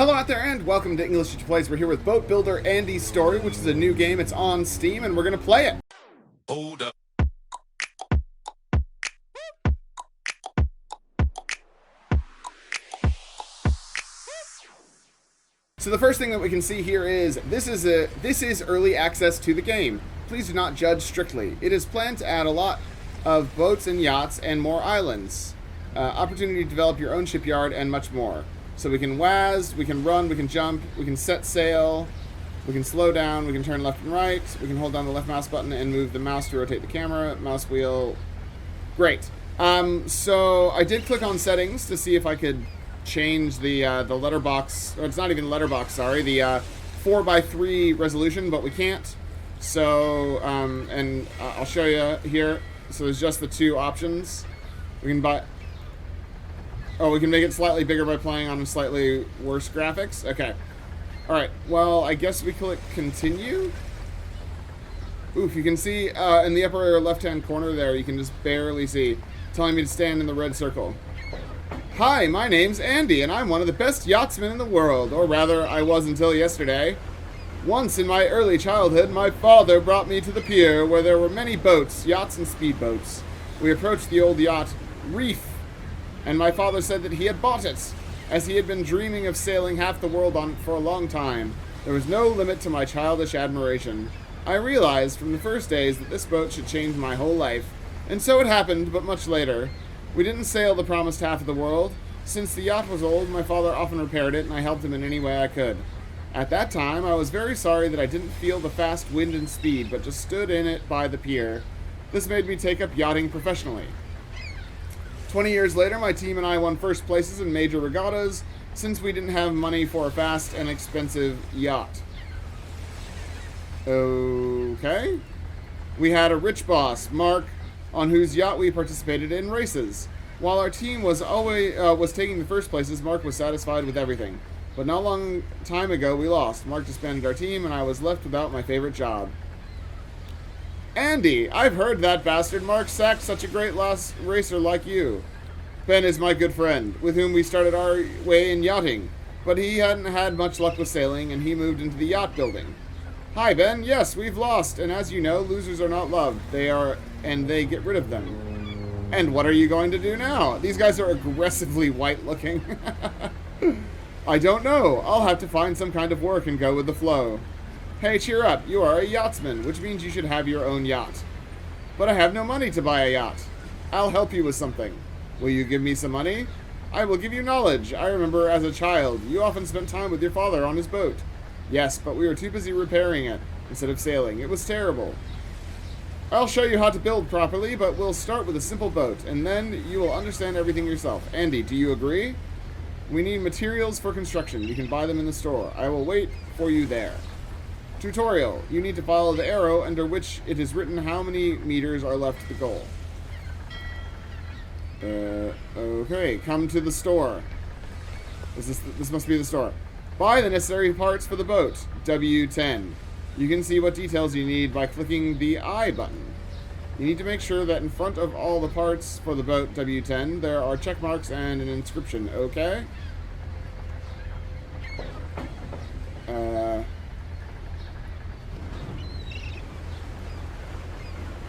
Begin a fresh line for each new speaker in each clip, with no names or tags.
Hello out there and welcome to English Teacher Plays. We're here with Boat Builder Andy's Story, which is a new game. It's on Steam and we're going to play it.
Hold up.
So the first thing that we can see here is this is early access to the game. Please do not judge strictly. It is planned to add a lot of boats and yachts and more islands. Opportunity to develop your own shipyard and much more. So we can WASD, we can run, we can jump, we can set sail, we can slow down, we can turn left and right, we can hold down the left mouse button and move the mouse to rotate the camera, mouse wheel. Great. So I did click on settings to see if I could change the letterbox, or it's not even letterbox, sorry, the 4:3 resolution, but we can't. So, I'll show you here. So there's just the two options. We can we can make it slightly bigger by playing on slightly worse graphics. Okay. Alright, well, I guess we click continue. Oof, you can see in the upper left-hand corner there, you can just barely see, telling me to stand in the red circle. Hi, my name's Andy, and I'm one of the best yachtsmen in the world. Or rather, I was until yesterday. Once in my early childhood, my father brought me to the pier where there were many boats, yachts and speedboats. We approached the old yacht, Reef, and my father said that he had bought it, as he had been dreaming of sailing half the world on it for a long time. There was no limit to my childish admiration. I realized from the first days that this boat should change my whole life, and so it happened, but much later. We didn't sail the promised half of the world. Since the yacht was old, my father often repaired it, and I helped him in any way I could. At that time, I was very sorry that I didn't feel the fast wind and speed, but just stood in it by the pier. This made me take up yachting professionally. 20 years later, my team and I won first places in major regattas, since we didn't have money for a fast and expensive yacht. Okay. We had a rich boss, Mark, on whose yacht we participated in races. While our team was taking the first places, Mark was satisfied with everything. But not a long time ago, we lost. Mark disbanded our team, and I was left without my favorite job. Andy, I've heard that bastard Mark sacked such a great last racer like you. Ben is my good friend, with whom we started our way in yachting, but he hadn't had much luck with sailing, and he moved into the yacht building. Hi, Ben. Yes, we've lost, and as you know, losers are not loved. They get rid of them. And what are you going to do now? These guys are aggressively white-looking. I don't know. I'll have to find some kind of work and go with the flow. Hey, cheer up. You are a yachtsman, which means you should have your own yacht. But I have no money to buy a yacht. I'll help you with something. Will you give me some money? I will give you knowledge. I remember as a child, you often spent time with your father on his boat. Yes, but we were too busy repairing it instead of sailing. It was terrible. I'll show you how to build properly, but we'll start with a simple boat, and then you will understand everything yourself. Andy, do you agree? We need materials for construction. You can buy them in the store. I will wait for you there. Tutorial. You need to follow the arrow under which it is written how many meters are left to the goal. Okay. Come to the store. This must be the store. Buy the necessary parts for the boat. W10. You can see what details you need by clicking the I button. You need to make sure that in front of all the parts for the boat W10, there are check marks and an inscription. Okay?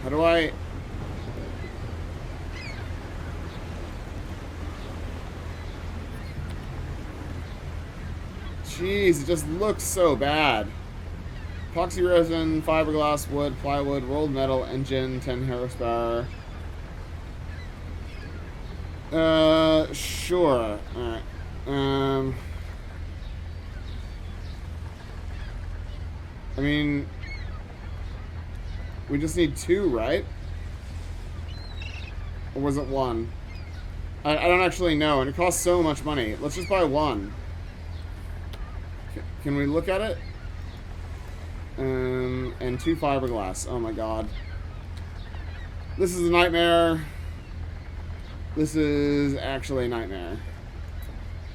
How do I... Jeez, it just looks so bad. Epoxy resin, fiberglass, wood, plywood, rolled metal, engine, 10 horsepower. Sure. Alright. I mean... We just need 2, right? Or was it 1? I don't actually know, and it costs so much money. Let's just buy 1. Can we look at it? And 2 fiberglass. Oh my god. This is a nightmare. This is actually a nightmare.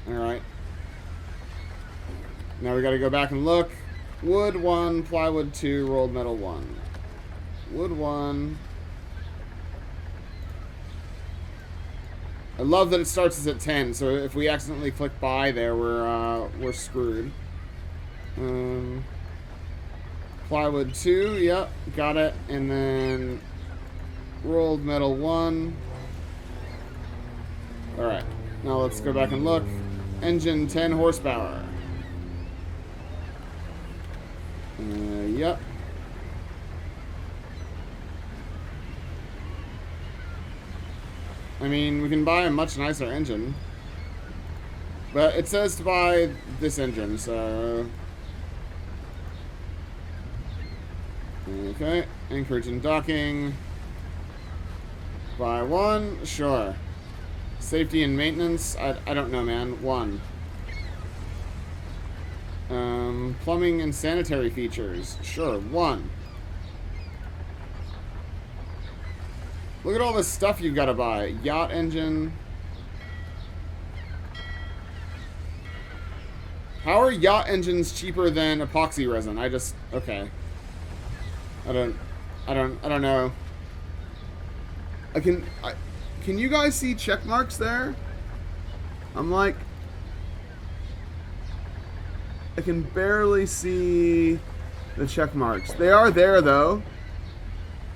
Alright. Now we gotta go back and look. Wood 1, plywood 2, rolled metal 1. Wood 1. I love that it starts us at 10, so if we accidentally click buy there, we're screwed. Plywood 2, yep, got it. And then rolled metal 1. Alright, now let's go back and look. Engine 10 horsepower. Yep. I mean, we can buy a much nicer engine. But it says to buy this engine, so... Okay, anchorage and docking. Buy 1, sure. Safety and maintenance, I don't know, man. 1. Plumbing and sanitary features, sure. 1. Look at all this stuff you've got to buy. Yacht engine. How are yacht engines cheaper than epoxy resin? Okay. I don't know. Can you guys see check marks there? I'm like, I can barely see the check marks. They are there though,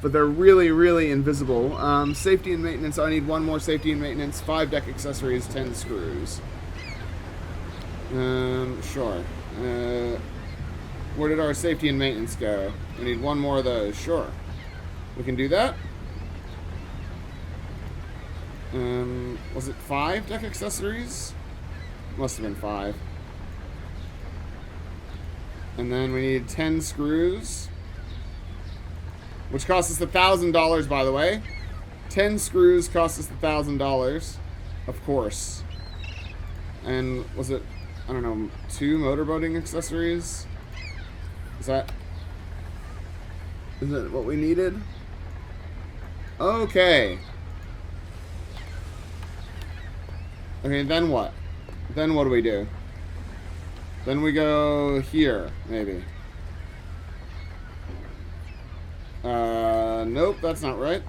but they're really, really invisible. Safety and maintenance. I need 1 more safety and maintenance. 5 deck accessories, 10 screws. Sure. Where did our safety and maintenance go? We need 1 more of those. Sure. We can do that. Was it 5 deck accessories? Must have been 5. And then we need 10 screws, which cost us $1,000, by the way. 10 screws cost us $1,000, of course. And was it, I don't know, 2 motorboating accessories? Is that what we needed? Okay. Okay, then what? Then what do we do? Then we go here, maybe. Nope, that's not right.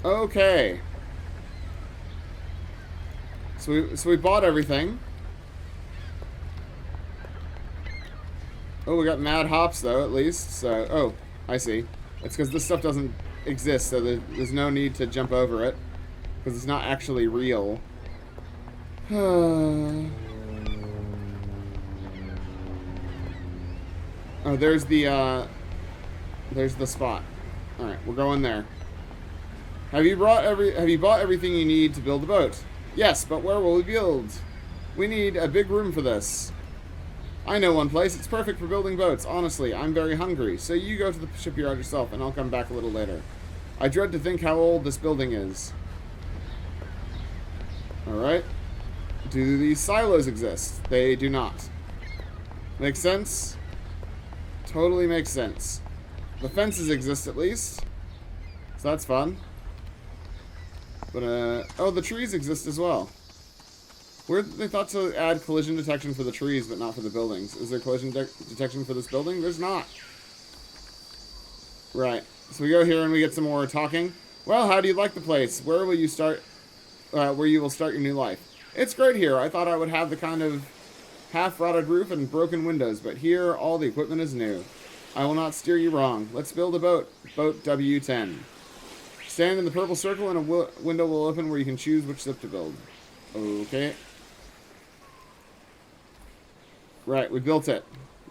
Okay. So we bought everything. Oh, we got mad hops though, at least. So, oh, I see. It's because this stuff doesn't exist, so there's no need to jump over it. Because it's not actually real. Oh, there's the spot. All right, we're going there. Have you bought everything you need to build a boat? Yes, but where will we build? We need a big room for this. I know one place. It's perfect for building boats. Honestly, I'm very hungry. So you go to the shipyard yourself, and I'll come back a little later. I dread to think how old this building is. Alright. Do these silos exist? They do not. Makes sense? Totally makes sense. The fences exist at least. So that's fun. But, oh, the trees exist as well. They thought to add collision detection for the trees, but not for the buildings. Is there collision detection for this building? There's not. Right. So we go here and we get some more talking. Well, how do you like the place? Where will you start? Where you will start your new life? It's great here. I thought I would have the kind of half-rotted roof and broken windows, but here all the equipment is new. I will not steer you wrong. Let's build a boat. Boat W10. Stand in the purple circle and a window will open where you can choose which ship to build. Okay. Right, we built it.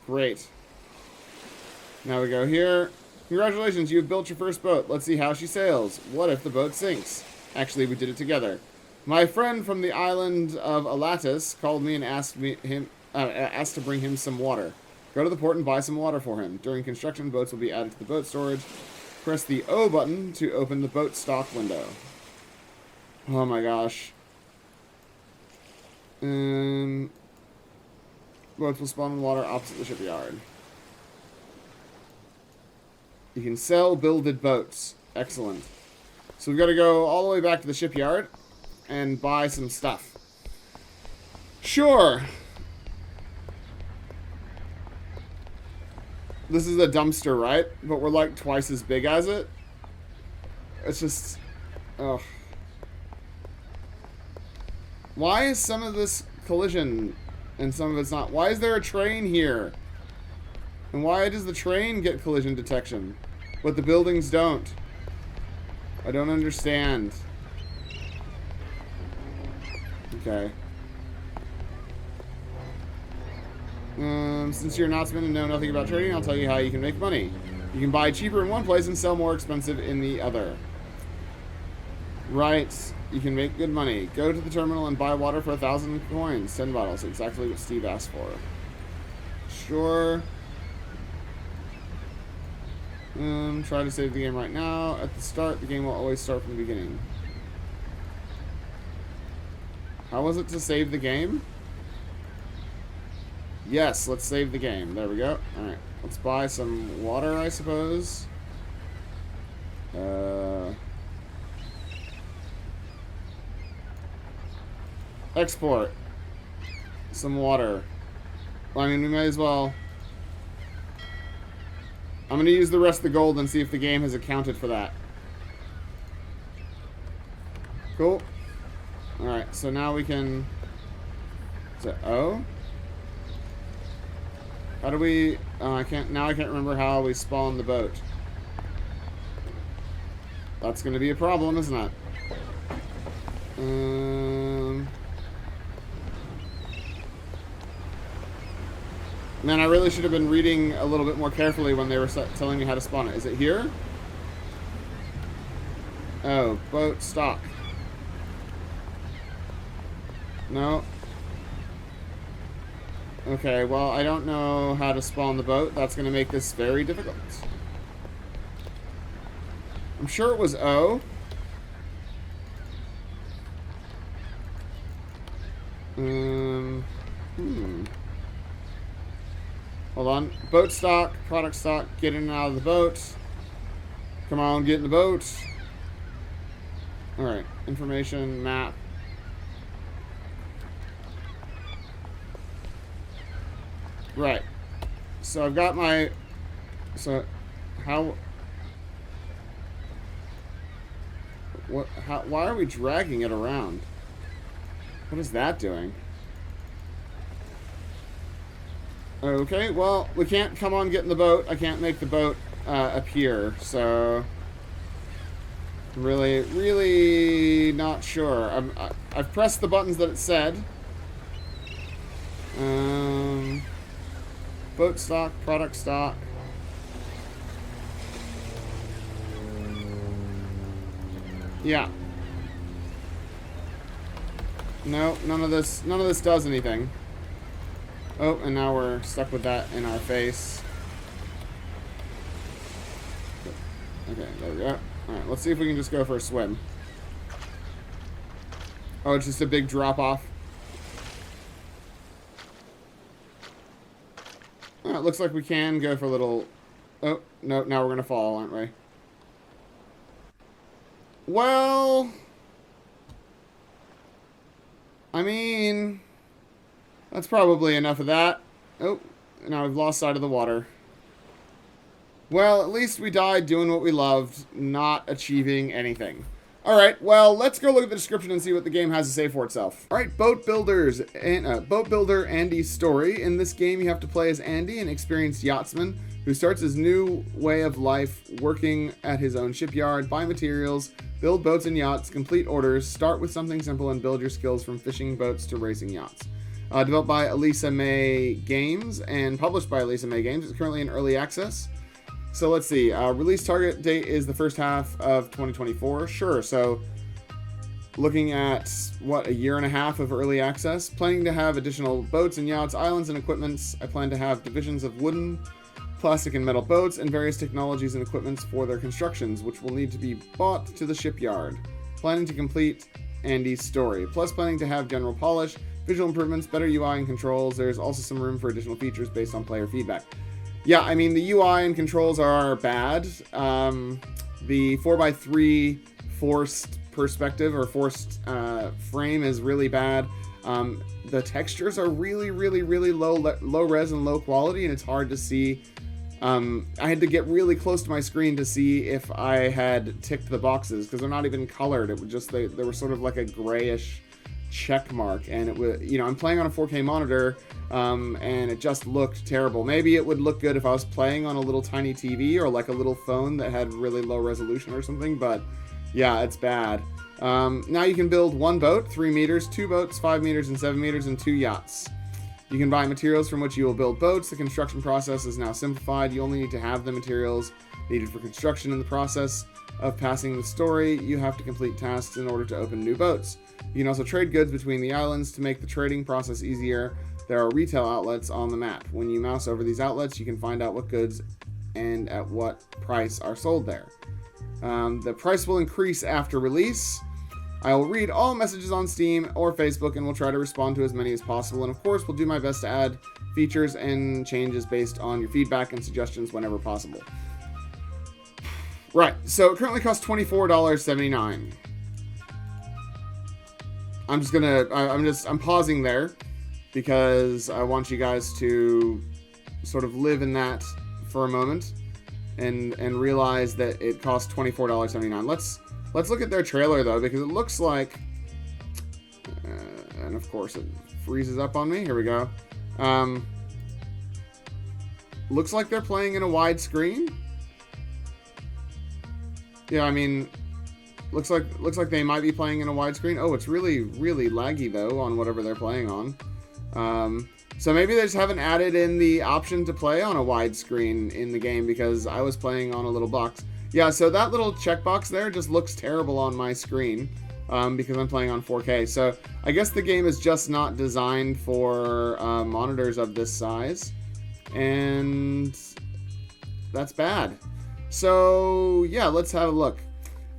Great. Now we go here. Congratulations, you have built your first boat. Let's see how she sails. What if the boat sinks? Actually, we did it together. My friend from the island of Alatus called me and asked to bring him some water. Go to the port and buy some water for him. During construction, boats will be added to the boat storage. Press the O button to open the boat stock window. Oh my gosh. Boats will spawn in water opposite the shipyard. You can sell builded boats. Excellent. So we've got to go all the way back to the shipyard and buy some stuff. Sure. This is a dumpster, right? But we're like twice as big as it. It's just... Ugh. Why is some of this collision and some of it's not? Why is there a train here? And why does the train get collision detection, but the buildings don't? I don't understand. Okay. Since you're not and know nothing about trading, I'll tell you how you can make money. You can buy cheaper in one place and sell more expensive in the other. Right. You can make good money. Go to the terminal and buy water for 1,000 coins. 10 bottles. Exactly what Steve asked for. Sure. Try to save the game right now. At the start, the game will always start from the beginning. How was it to save the game? Yes, let's save the game. There we go. Alright. Let's buy some water, I suppose. Export. Some water. Well, I mean, we may as well. I'm going to use the rest of the gold and see if the game has accounted for that. Cool. Alright, so now we can... Is it O? How do we... I can't remember how we spawn the boat. That's going to be a problem, isn't it? Man, I really should have been reading a little bit more carefully when they were telling me how to spawn it. Is it here? Oh, boat stock. No. Okay, well, I don't know how to spawn the boat. That's going to make this very difficult. I'm sure it was O. Hold on. Boat stock, product stock, get in and out of the boat. Come on, get in the boat. Alright, information, map. Right. So I've got my... So, how... What? How? Why are we dragging it around? What is that doing? Okay, well, we can't come on get in the boat. I can't make the boat appear, so... I'm really not sure. I've pressed the buttons that it said. Boat stock, product stock. Yeah. No, none of this does anything. Oh, and now we're stuck with that in our face. Okay, there we go. Alright, let's see if we can just go for a swim. Oh, it's just a big drop off. Oh, it looks like we can go for a little... Oh, no, now we're going to fall, aren't we? Well... I mean... That's probably enough of that. Oh, now we've lost sight of the water. Well, at least we died doing what we loved, not achieving anything. Alright, well, let's go look at the description and see what the game has to say for itself. Alright, Boat Builder Andy's story. In this game, you have to play as Andy, an experienced yachtsman who starts his new way of life working at his own shipyard, buy materials, build boats and yachts, complete orders, start with something simple, and build your skills from fishing boats to racing yachts. Developed by Elisa May Games and published by Elisa May Games. It's currently in early access. So let's see. Release target date is the first half of 2024. Sure. So looking at, what, a year and a half of early access. Planning to have additional boats and yachts, islands and equipments. I plan to have divisions of wooden, plastic and metal boats and various technologies and equipments for their constructions, which will need to be bought to the shipyard. Planning to complete Andy's story. Plus planning to have general polish, visual improvements, better UI and controls. There's also some room for additional features based on player feedback. Yeah, I mean, the UI and controls are bad. The 4x3 forced perspective or forced frame is really bad. The textures are really low res and low quality, and it's hard to see I had to get really close to my screen to see if I had ticked the boxes, because they're not even colored. It was just, they were sort of like a grayish check mark, and it was, you know, I'm playing on a 4K monitor, and it just looked terrible. Maybe it would look good if I was playing on a little tiny TV or like a little phone that had really low resolution or something, but yeah, it's bad. Now you can build 1 boat, 3 meters, 2 boats, 5 meters, and 7 meters, and 2 yachts. You can buy materials from which you will build boats. The construction process is now simplified. You only need to have the materials needed for construction. In the process of passing the story, you have to complete tasks in order to open new boats. You can also trade goods between the islands. To make the trading process easier, there are retail outlets on the map. When you mouse over these outlets, you can find out what goods and at what price are sold there. The price will increase after release. I will read all messages on Steam or Facebook and will try to respond to as many as possible. And of course, will do my best to add features and changes based on your feedback and suggestions whenever possible. Right, so it currently costs $24.79. I'm pausing there because I want you guys to sort of live in that for a moment and realize that it costs $24.79. Let's look at their trailer, though, because it looks like... and, of course, it freezes up on me. Here we go. Looks like they're playing in a widescreen. Yeah, I mean... Looks like they might be playing in a widescreen. Oh, it's really, really laggy, though, on whatever they're playing on. So maybe they just haven't added in the option to play on a widescreen in the game, because I was playing on a little box. Yeah, so that little checkbox there just looks terrible on my screen, because I'm playing on 4K. So I guess the game is just not designed for monitors of this size, and that's bad. So yeah, let's have a look.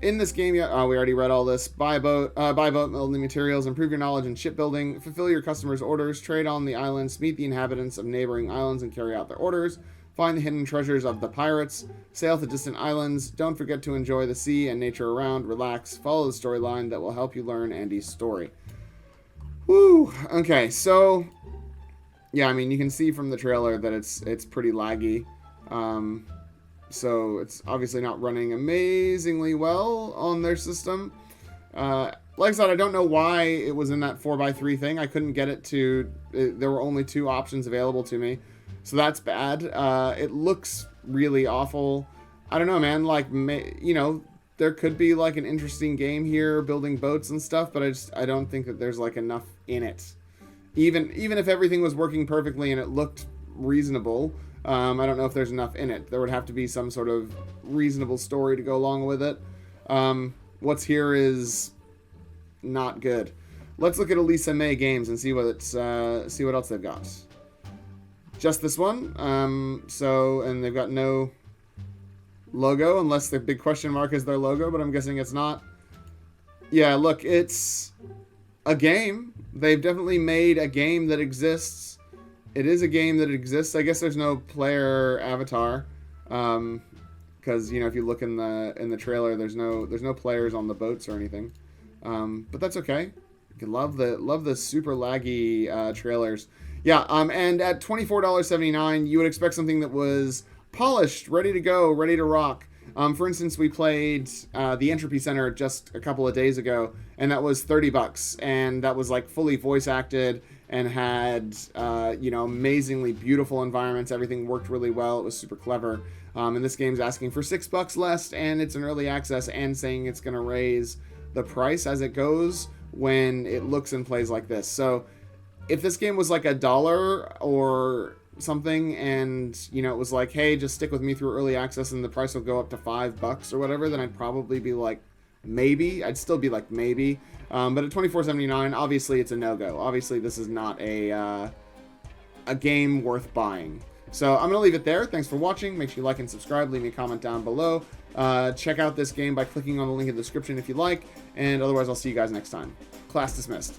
In this game, we already read all this. Buy boat, building materials, improve your knowledge in shipbuilding, fulfill your customers' orders, trade on the islands, meet the inhabitants of neighboring islands and carry out their orders, find the hidden treasures of the pirates, sail to distant islands, don't forget to enjoy the sea and nature around, relax, follow the storyline that will help you learn Andy's story. Woo! Okay, so, yeah, I mean, you can see from the trailer that it's pretty laggy. So it's obviously not running amazingly well on their system. Like I said, I don't know why it was in that 4x3 thing. I couldn't get it to... there were only 2 options available to me. So that's bad. It looks really awful. I don't know, man. Like, you know, there could be like an interesting game here, building boats and stuff, but I don't think that there's like enough in it. Even if everything was working perfectly and it looked reasonable, I don't know if there's enough in it. There would have to be some sort of reasonable story to go along with it. What's here is not good. Let's look at Elisa May Games and see what else they've got. Just this one. And they've got no logo, unless the big question mark is their logo, but I'm guessing it's not. Yeah, look, it's a game. They've definitely made a game that exists. It is a game that exists. I guess there's no player avatar, because you know, if you look in the trailer, there's no players on the boats or anything. But that's okay. You can love the super laggy trailers. Yeah, and at $24.79, you would expect something that was polished, ready to go, ready to rock. For instance, we played the Entropy Center just a couple of days ago, and that was $30, and that was like fully voice acted and had you know, amazingly beautiful environments. Everything worked really well. It was super clever. And this game's asking for $6 less, and it's an early access, and saying it's going to raise the price as it goes when it looks and plays like this. So if this game was like $1 or something, and you know, it was like, hey, just stick with me through early access and the price will go up to $5 or whatever, then I'd probably be like, maybe. I'd still be like, maybe. But at $24.79, obviously it's a no-go. Obviously this is not a game worth buying. So I'm going to leave it there. Thanks for watching. Make sure you like and subscribe. Leave me a comment down below. Check out this game by clicking on the link in the description if you like. And otherwise, I'll see you guys next time. Class dismissed.